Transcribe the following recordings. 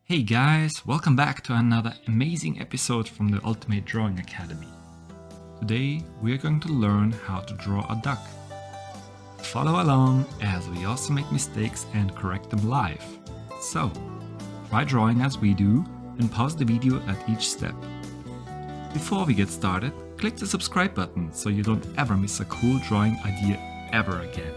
Hey guys, welcome back to another amazing episode from the Ultimate Drawing Academy. Today we are going to learn how to draw a duck. Follow along as we also make mistakes and correct them live. So, try drawing as we do and pause the video at each step. Before we get started, click the subscribe button so you don't ever miss a cool drawing idea ever again.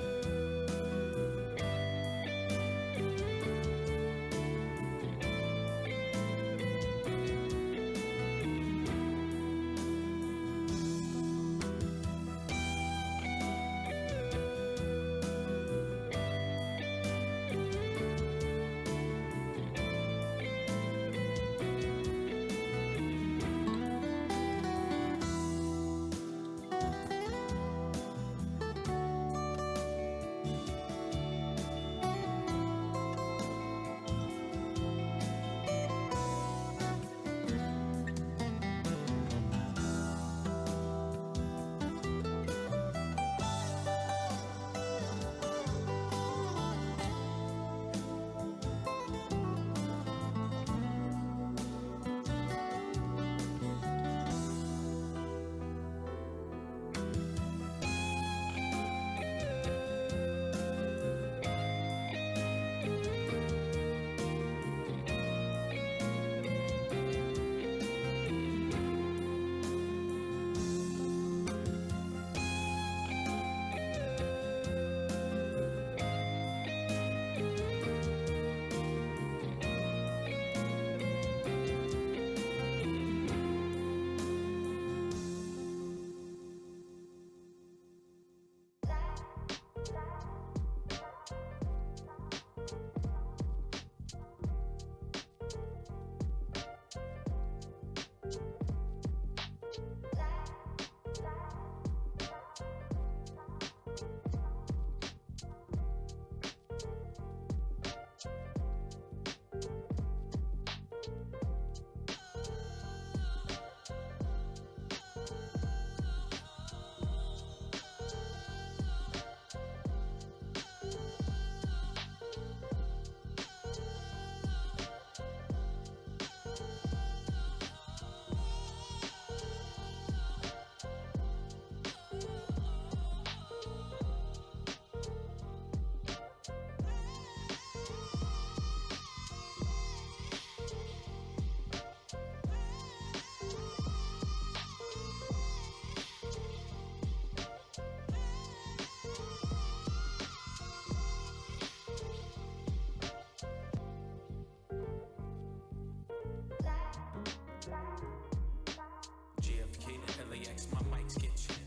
JFK to LAX, my mics get checked.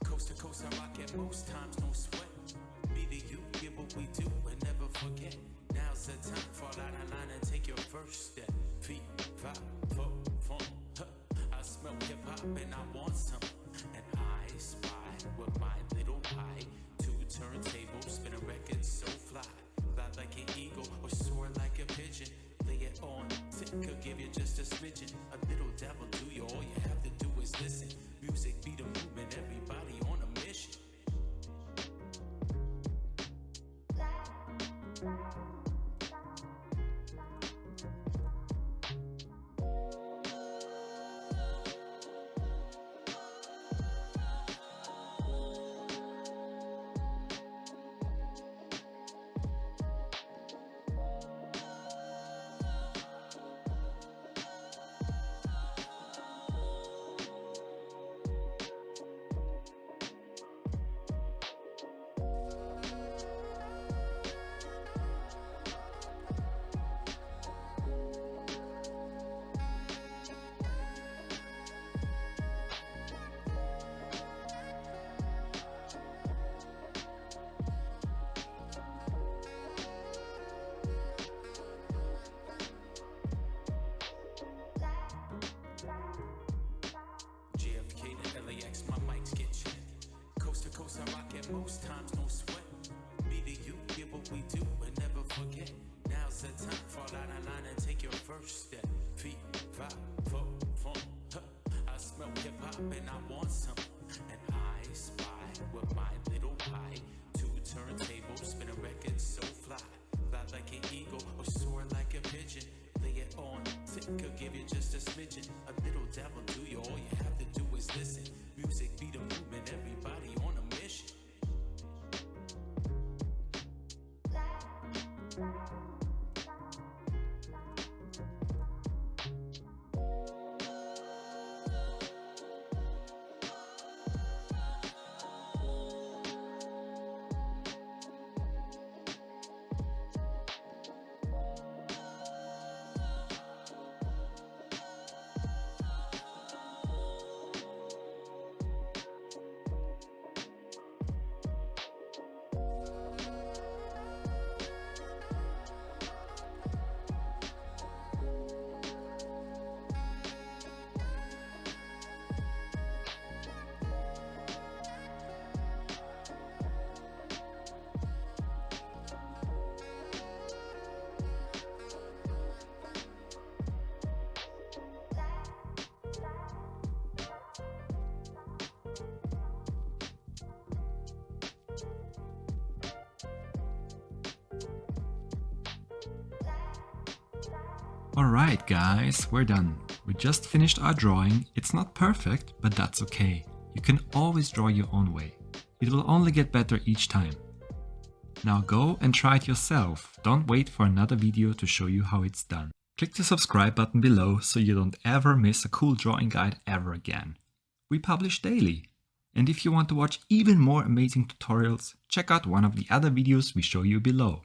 Coast to coast, I rock it most times, no sweat. Me to you, get what we do and never forget. Now's the time, fall out of line and take your first step. Feet, five, four, four, huh. I smell hip hop and I want some. And I spy with my little pie. Two turntables, spin a record so fly. Fly like an eagle or soar like a pigeon. Lay it on thick, could give you just a smidgen. A little devil do you, all you have to do is listen. Music be the movement, everybody on a mission. JFK to LAX, my mics get checked. Coast to coast, I rock it most times, no sweat. Me to you, get what we do and never forget. Now's the time, fall out of line and take your first step. Feet, five, four, four, huh. I smell hip hop and I want some. And I spy with my little pie. Two turntables, spin a record so fly. Fly like an eagle or soar like a pigeon. Lay it Could give you just a smidgen, a little dabble to you. All you have to do is listen. Music be the movement, everybody on a mission. Alright guys, we're done. We just finished our drawing. It's not perfect, but that's okay. You can always draw your own way. It will only get better each time. Now go and try it yourself. Don't wait for another video to show you how it's done. Click the subscribe button below so you don't ever miss a cool drawing guide ever again. We publish daily. And if you want to watch even more amazing tutorials, check out one of the other videos we show you below.